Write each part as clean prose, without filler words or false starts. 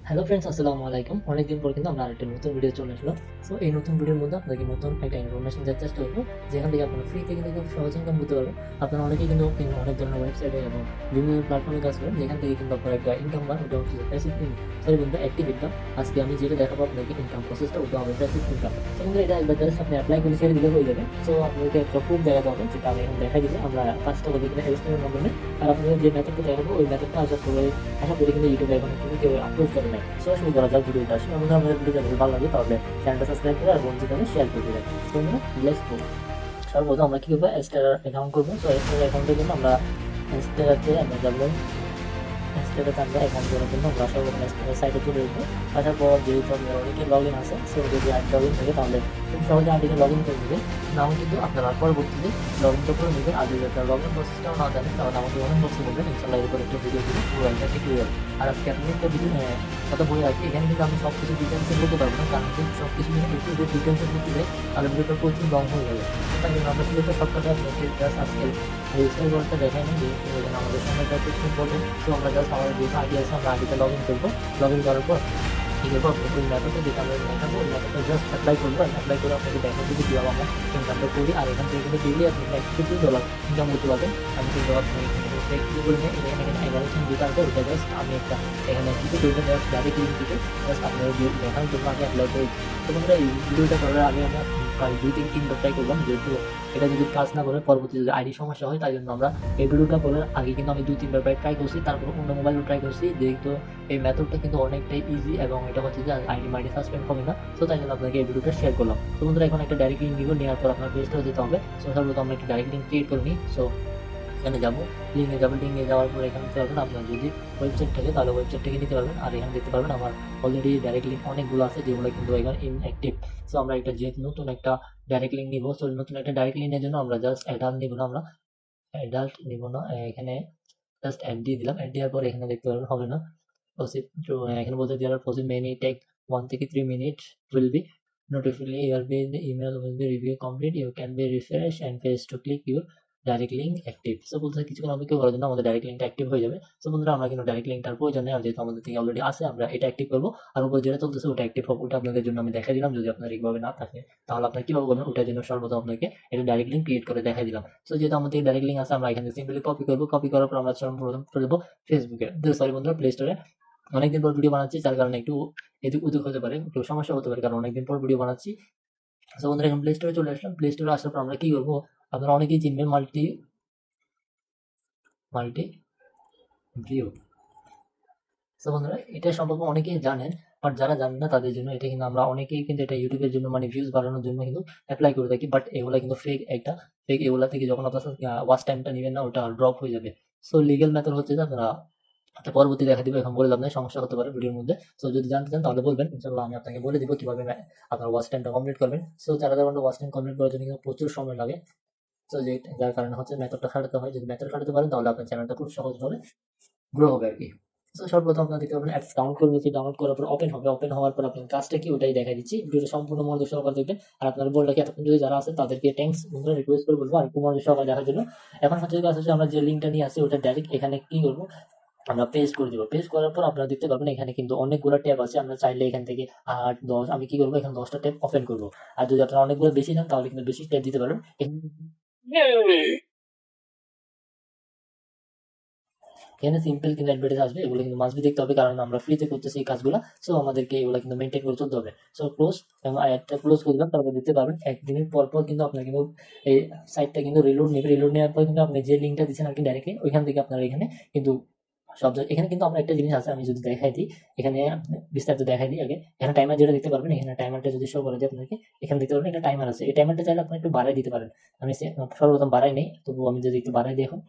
Hello friends, আসসালামু আলাইকুম। অনেকদিন পর কিন্তু আমরা আরেকটা নতুন ভিডিও চলে আসলো। সো এই নতুন ভিডিওর মধ্যে আপনাকে নতুন একটা ইনফরমেশন দেওয়ার চেষ্টা করবো, যেখান থেকে আপনারা ফ্রিতে কিন্তু খুব সহজ ইনকাম করতে পারবেন। আপনারা অনেকেই কিন্তু অনেক ধরনের ওয়েবসাইটে এবং বিভিন্ন প্ল্যাটফর্মে কাজ করেন, যেখান থেকে কিন্তু আপনার একটা ইনকাম পান। ওটা হচ্ছে প্যাসিভ সরি বন্ধুরা, অ্যাক্টিভ ইনকাম। আজকে আমি যেটা দেখাবো আপনাকে ইনকাম প্রসেসটা, ওটা হবে প্যাসিভ ইনকাম। তো বন্ধুরা, এটা একবার জাস্ট আপনি অ্যাপ্লাই করে ছেড়ে দিলে হয়ে যাবে। সো আপনাদেরকে একটা প্রুফ দেখাতে হবে, যেটা আমি এখন দেখাই দিলে আমরা কাজটা করবো কিনা এক্সটেন্ডের মাধ্যমে। আর আপনাদের যে মেথডটা দেখাবো, ওই মেথডটা আশা করি কিন্তু ইউটিউবে এখন কিন্তু কেউ আপলোড করে নাই। সো শুরু করা যাক ভিডিওটা। আসলে আমাদের আমাদের ভিডিওটা যদি ভালো লাগে তাহলে চ্যানেলটা সাবস্ক্রাইব করে আর বন্ধুদের সাথে শেয়ার করে দেবেন। তো বন্ধুরা, লেটস গো। সর্বপ্রথম আমরা কি করবো, এক্সট্রা অ্যাকাউন্ট করবো। সো এক্সট্রা অ্যাকাউন্টের জন্য আমরা এক্সট্রাতে আমরা যাবো। এক্সট্রাতে আমরা অ্যাকাউন্ট করার জন্য আমরা সর্বপ্রথম এক্সট্রা সাইটে চলে আসবো। আসার পর যেহেতু আমাদের অনেকে লগ ইন আছে, সো যদি আইডি লগ ইন থাকে তাহলে খুব সহজে আইডিতে লগ ইন করে দেবেন। নাও কিন্তু আপনারা পরবর্তীতে লগ ইন তো করে নেবেন। আর যদি আপনারা লগ ইন প্রসেসটাও না জানেন তাহলে আমাকে কমেন্ট বক্সে বলবেন, ইনশাল্লাহ এরপর একটা ভিডিও দিলে পুরো একটা ক্লিয়ার। আর আজকে আপনি একটা ভিডিও কথা বলে রাখি, এখানে কিন্তু আমি সব কিছু ডিটেলসে বলতে পারবো না, কারণ কিন্তু সব কিছু কিন্তু একটু যদি ডিটেলসে বলতে যাই তাহলে ভিডিওটা প্রচুর লং হয়ে যাবে। তাই জন্য আমরা ভিডিওটা সবকটা আপনাকে জাস্ট আজকে রেজিস্টার করতে দেখাই না, যেহেতু এখানে আমাদের সময়টা একটু ইম্পর্টেন্ট। তো আমরা জাস্ট আমাদের যেহেতু আইডি আছে আমরা আইডিতে লগ ইন করবো। লগ ইন করার পর কি করবো, আপনি ওই মেথডটা যেটা আমরা দেখাবো ওই মেথডটা জাস্ট অ্যাপ্লাই করবো। অ্যাপ্লাই করে আপনাকে দেখাবো যদি কীভাবে আমরা ইনকামটা করি। আর এখান থেকে কিন্তু ডেইলি আপনি $50 ইনকাম করতে পারবেন। আমি কিন্তু আপনি কি করে নেই, এখানে এখানে অ্যামাউন্ট যেটা আছে ওটা জাস্ট আমি একটা এখানে কিছু করবেন, জাস্ট ডাইরেক্ট লিঙ্ক দিতে জাস্ট আপনার দেখানোর জন্য আমি অ্যাপ্লাই করি। তো বন্ধুরা, এই ভিডিওটা করার আগে আমরা প্রায় 2-3বার ট্রাই করলাম, যেহেতু এটা যদি কাজ না করে পরবর্তী যদি আইডি সমস্যা হয়, তাই জন্য আমরা এই ভিডিওটা করার আগে কিন্তু আমি 2-3বার প্রায় ট্রাই করছি, তারপর অন্য মোবাইলও ট্রাই করছি। যেহেতু এই মেথডটা কিন্তু অনেকটাই ইজি এবং এটা হচ্ছে যে আইডি মাইডি সাসপেন্ড হবে না। তো তাই জন্য আপনাকে এই ভিডিওটা শেয়ার করলাম। তো বন্ধুরা, এখন একটা ডাইরেক্ট লিঙ্ক দিব, নেওয়ার পর আপনার পেজটা যেতে হবে। সো সর্বপ্রথম আমরা একটা ডাইরেক্ট লিঙ্ক ক্রিয়েট করে নিই। সো এখানে যাবো, লিঙ্কে যাবো। লিঙ্কে যাওয়ার পর এখানে দেখতে পারবেন আপনার যদি ওয়েবসাইট থাকে তাহলে ওয়েবসাইট থেকে নিতে পারবেন। আর এখানে দেখতে পারবেন আমার অলরেডি ডাইরেক্ট লিঙ্ক অনেকগুলো আছে, যেগুলো কিন্তু এখানে ইনঅ্যাক্টিভ। সো আমরা একটা যেহেতু নতুন একটা ডাইরেক্ট লিঙ্ক নিবো, সো নতুন একটা ডাইরেক্ট লিঙ্কের জন্য আমরা জাস্ট অ্যাডাল্ট নিব না, আমরা অ্যাডাল্ট নিব না। এখানে জাস্ট অ্যাড দিয়ে দিলাম। অ্যাড দেওয়ার পর এখানে দেখতে পারবেন হবে না প্রসিড টু, এখানে বলতে দেওয়ার প্রসিড মেনি টেক 1 থেকে 3 minute will be notified your page email will be review complete, you can be refresh and page to click your direct link active. So বলতে কিছুক্ষণ অপেক্ষা করার জন্য আমাদের ডাইরেক্ট লিঙ্কটা অ্যাক্টিভ হয়ে যাবে। সো বন্ধুরা, আমরা কিন্তু ডাইরেক্ট লিঙ্কটার প্রয়োজন নেই, আর যেহেতু আমাদের থেকে অলরেডি আছে আমরা এটা অ্যাক্টিভ করবো। আর উপর যেটা চলতেছে ওটা অ্যাক্টিভ হবে, ওটা আপনাদের জন্য আমি দেখাই দিলাম। যদি আপনার এইভাবে না থাকে তাহলে আপনার কিভাবে করবেন, ওটার জন্য সর্বপ্রথম আপনাকে এটা ডাইরেক্ট লিঙ্ক ক্রিয়েট করে দেখাই দিলাম। সো যেহেতু আমাদের ডাইরেক্ট লিঙ্ক আছে, আমরা এখানে সিম্পলি কপি করবো। কপি করার পর আমরা সর্বপ্রথম চলে যাবো ফেসবুকে, সরি বন্ধুরা, প্লে স্টোরে। অনেকদিন পর ভিডিও বানাচ্ছি, যার কারণে একটু এদিক ওদিক হতে পারে, একটু সমস্যা হতে পারে, কারণ অনেকদিন পর ভিডিও বানাচ্ছি। তো বন্ধুরা, এখন প্লে স্টোরে চলে আসলাম। প্লে স্টোরে আসার পর আমরা কি করবো, আপনারা অনেকেই চিনবেন মাল্টি মাল্টি ভিউ। তো বন্ধুরা, এটা সম্পর্কে অনেকেই জানেন, বাট যারা জানেন না তাদের জন্য এটা কিন্তু আমরা অনেকেই কিন্তু এটা ইউটিউবের জন্য মানে ভিউজ বাড়ানোর জন্য কিন্তু অ্যাপ্লাই করে থাকি। বাট এগুলা কিন্তু ফেক, একটা ফেক। এগুলা থেকে যখন আপনার ওয়াচ টাইমটা নেবেন না, ওটা ড্রপ হয়ে যাবে। সো লিগেল মেথড হচ্ছে যে আপনারা একটা পরবর্তী দেখা দিবে, এখন বলে লাভ নাই, সমস্যা হতে পারে ভিডিওর মধ্যে। সো যদি জানতে চান তাহলে বলবেন, ইনশাল্লাহ আমি আপনাকে বলে দিব কিভাবে আপনার ওয়াচ টাইমটা কমপ্লিট করবেন। সো 4,000 ঘন্টা ওয়াচ টাইম কমপ্লিট করার জন্য কিন্তু প্রচুর সময় লাগে। সো যে যার কারণে হচ্ছে মেথডটা খাটাতে হয়। যদি মেথড খাটাতে পারেন তাহলে আপনার চ্যানেলটা খুব সহজভাবে গ্রো হবে আর কি। তো সর্বপ্রথম আপনার দেখতে পাবেন অ্যাপস ডাউনলোড করে নিচ্ছি। ডাউনলোড করার পর ওপেন হবে। ওপেন হওয়ার পর আপনার কাজটা কি ওটাই দেখাই দিচ্ছি। ভিডিওটা সম্পূর্ণ মনোযোগ সহকারে দেখবেন। আর আপনার বলটাকে এতক্ষণ যদি যারা আছেন তাদেরকে থ্যাঙ্কস বন্ধুরা, রিকোয়েস্ট করে বলবো আর একটু মনোযোগ সহকারে দেখার জন্য। এখন হচ্ছে কাজ হচ্ছে, আমরা যে লিঙ্কটা নিয়ে আসি ওটা ডাইরেক্ট এখানে কি করবো, আমরা পেস্ট করে দিব। পেস্ট করার পর আপনারা দেখতে পাবেন এখানে কিন্তু অনেকগুলো ট্যাব আছে। আমরা চাইলে এখান থেকে 8-10, আমি কি করবো, এখানে 10টা ট্যাব ওপেন করবো। আর যদি আপনারা অনেকগুলো বেশি নেন তাহলে কিন্তু বেশি ট্যাব দিতে পারেন। এখানে সিম্পল কিন্তু অ্যাডভার্টাইজ আসবে, এগুলো কিন্তু মাস্ট বি দেখতে হবে, কারণ আমরা ফ্রিতে করতেছি এই কাজগুলো। সো আমাদেরকে এগুলো কিন্তু মেনটেন করে চলতে হবে। সো ক্লোজ, এবং অ্যাডটা ক্লোজ করে দিলাম। তারপর দেখতে পাবেন একদিনের পর পর কিন্তু আপনার কিন্তু এই সাইটটা কিন্তু রিলোড নেবে। রিলোড নেওয়ার পর কিন্তু আপনি যে লিঙ্কটা দিচ্ছেন আর কি ডাইরেক্টলি ওইখান থেকে আপনার এখানে কিন্তু এখানে কিন্তু আমরা একটা জিনিস আছে, আমি যদি দেখাই দিই, এখানে বিস্তারিত দেখাই দিই আগে। এখানে টাইমার যেটা দেখতে পারবেন, এখানে টাইমারটা যদি শো করে দিই আপনাকে, এখানে দেখতে পারবেন একটা টাইমার আছে। এই টাইমারটা চাইলে আপনি একটু বাড়াই দিতে পারেন। আমি সর্বপ্রথম বাড়াই নেই, তবু আমি যদি একটু বাড়াই দিই এখন।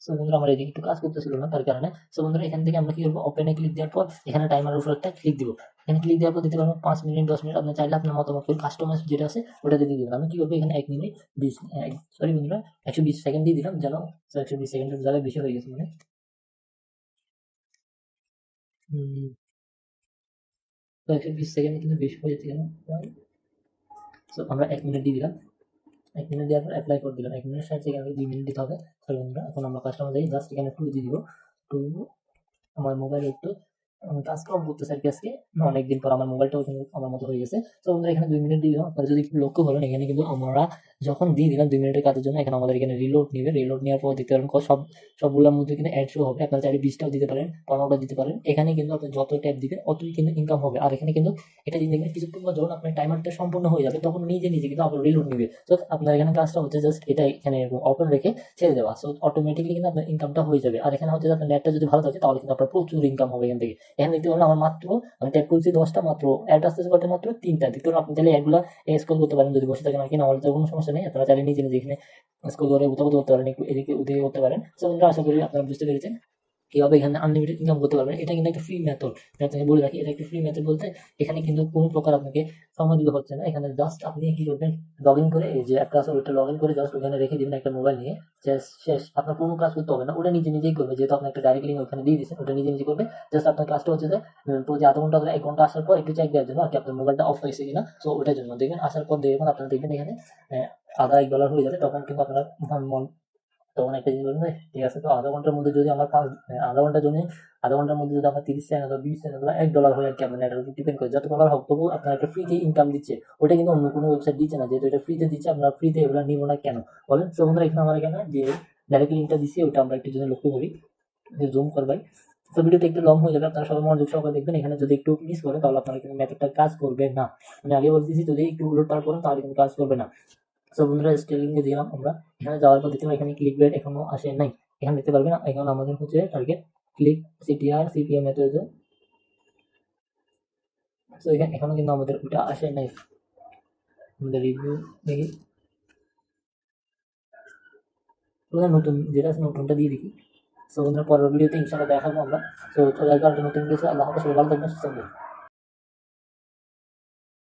সো বন্ধুরা, আমার এদিকে একটু কাজ করতেছিল না, তার কারণে। সো বন্ধুরা, এখান থেকে আমরা কি করবো, ওপেনে ক্লিক দেওয়ার পর এখানে টাইমার উপর একটা ক্লিক দিব। এখানে ক্লিক দেওয়ার পর দিতে পারবো 5 মিনিট, 10 মিনিট। আপনি চাইলে আপনার মতামত করে কাস্টমাইজ যেটা আছে ওটা দিয়ে দিবেন। আমি কি করবো, এখানে 1 মিনিট 20, সরি বন্ধুরা, 120 সেকেন্ড দিয়ে দিলাম যেন। 120 সেকেন্ডের জায়গায় বেশি হয়ে গেছে মানে। তো 120 সেকেন্ড কিন্তু বেশি হয়ে যেতে কেন, সো আমরা 1 মিনিট দিয়ে দিলাম, 1 মিনিট দেওয়ার পর অ্যাপ্লাই করে দিলাম। 1 মিনিট 60 সেকেন্ড 2 মিনিট দিতে হবে। তাহলে বন্ধুরা এখন আমরা কাস্টমার যাই, জাস্ট এখানে 2 দিয়ে দিব। 2 আমার মোবাইলে একটু আমি কাজ কম করতেছি আর কি আজকে, অনেকদিন পর আমার মোবাইলটাও কিন্তু আমার মতো হয়ে গেছে। তো বন্ধুরা এখানে 2 মিনিট দিয়ে দিলাম। আপনারা যদি একটু লক্ষ্য করেন এখানে কিন্তু আমরা যখন দিয়ে দিলাম 2 মিনিটের কাজের জন্য, এখানে আমাদের এখানে রিলোড নেবে। রিলোড নেওয়ার পর দেখতে পারেন সবগুলোর মধ্যে কিন্তু অ্যাড শো হবে। আপনারা চাইলে 20টাও দিতে পারেন, 15টা দিতে পারেন। এখানে কিন্তু আপনি যত ট্যাপ দিবেন অতই কিন্তু ইনকাম হবে। আর এখানে কিন্তু এটা যদি দেখবেন কিছুক্ষণ পর যখন আপনার টাইমারটা সম্পূর্ণ হয়ে যাবে তখন নিজে কিন্তু আবার রিলোড নেবে। তো আপনার এখানে কাজটা হচ্ছে জাস্ট এটা এখানে ওপেন রেখে ছেড়ে দেওয়া। সো অটোমেটিক্যালি কিন্তু আপনার ইনকামটা হয়ে যাবে। আর এখানে হচ্ছে আপনার নেটটা যদি ভালো থাকে তাহলে কিন্তু আপনার প্রচুর ইনকাম হবে এখান থেকে। এখানে দেখতে পারেন আমার মাত্র আমি ট্যাপ করছি 10টা, মাত্র অ্যাড আসতেছে কত, মাত্র 3টা। দেখতে পারেন আপনি চাইলে অ্যাডগুলো স্ক্রল করতে পারেন যদি বসে থাকেন আর কি, না হলে তো কোনো সমস্যা নেই। আপনারা চাইলে নিজে এখানে স্ক্রল করে উঠাবো করতে পারেন, একটু এদিকে ওদিকে করতে পারেন। সো বন্ধুরা আশা করি আপনারা বুঝতে পেরেছেন কিভাবে এখানে আনলিমিটেড ইনকাম করতে পারবেন। এটা কিন্তু একটা ফ্রি মেথড, আপনাকে বলে রাখি। এটা একটা ফ্রি মেথড বলতে এখানে কিন্তু কোনো প্রকার আপনাকে সময় দিতে হচ্ছে না। এখানে জাস্ট আপনি কি করবেন, লগ ইন করে এই যে অ্যাপটা আছে ওইটা লগ ইন করে জাস্ট ওখানে রেখে দিবেন একটা মোবাইল নিয়ে। শেষ, আপনার কোনো কাজ করতে হবে না, ওটা নিজেই করবে। যেহেতু আপনি একটা ডাইরেক্ট লিঙ্ক ওখানে দিয়ে দিচ্ছেন, ওটা নিজে করবে। জাস্ট আপনার কাজটা হচ্ছে যে প্রতি আধা ঘন্টা 1 ঘন্টা আসার পর একটু চেক দেওয়ার জন্য আর কি আপনার মোবাইলটা অফ হয়েছে কিনা। তো ওটার জন্য দেখবেন আসার পর দেখবেন আপনারা দেখবেন এখানে আধা $1 হয়ে যাবে। তখন কিন্তু আপনারা তখন একটা জিনিস বলবেন ঠিক আছে, তো আধা ঘন্টার মধ্যে যদি আমার আধা ঘন্টার মধ্যে যদি আমার 30 সেকেন্ড বা 20 সেকেন্ড বা $1 হয়ে আর কি আপনার নেটের উপর ডিপেন্ড করে যত ডলার হোক, তবু আপনার একটা ফ্রিতে ইনকাম দিচ্ছে। ওটা কিন্তু অন্য কোনো ওয়েবসাইট দিচ্ছে না, যেহেতু এটা ফ্রিতে দিচ্ছে। আপনারা ফ্রিতে এগুলো নিব না কেন বলেন? সো বন্ধুরা এখানে আমার এখানে যে ডাইরেক্ট লিঙ্কটা দিচ্ছি ওটা আমরা একটু যদি লক্ষ্য করি, যে জুম করবাই। তো ভিডিওটা একটু লং হয়ে যাবে, আপনারা সবাই মনোযোগ সহকারে দেখবেন। এখানে যদি একটু মিস করেন তাহলে আপনারা কিন্তু মেথডটা কাজ করবে না। আমি আগে বলতেছি যদি একটু উলট পাল্ট করেন তাহলে কিন্তু কাজ করবে না। সো বন্ধুরা স্টেলিংয়ে দিলাম আমরা, এখানে যাওয়ার পর দেখতে পাবেন এখানে ক্লিক বেট এখনো আসে নাই, এখানে দেখতে পারবেন। এখন আমাদের হচ্ছে টার্গেট ক্লিক সিটিআর সিপিএম এতে হচ্ছে। সো এখানে এখনো কিন্তু আমাদের ওটা আসে নাই। আমাদের রিভিউ দেখি, নতুন যেটা আছে নতুনটা দিয়ে দেখি। সো বন্ধুরা পরের ভিডিওতে ইনশাআল্লাহ দেখাবো আমরা। তো চলে আসবো একটা নতুন কিছু। আল্লাহ হাফেজ, সবাই ভালো থাকবেন, সুস্থ থাকবেন।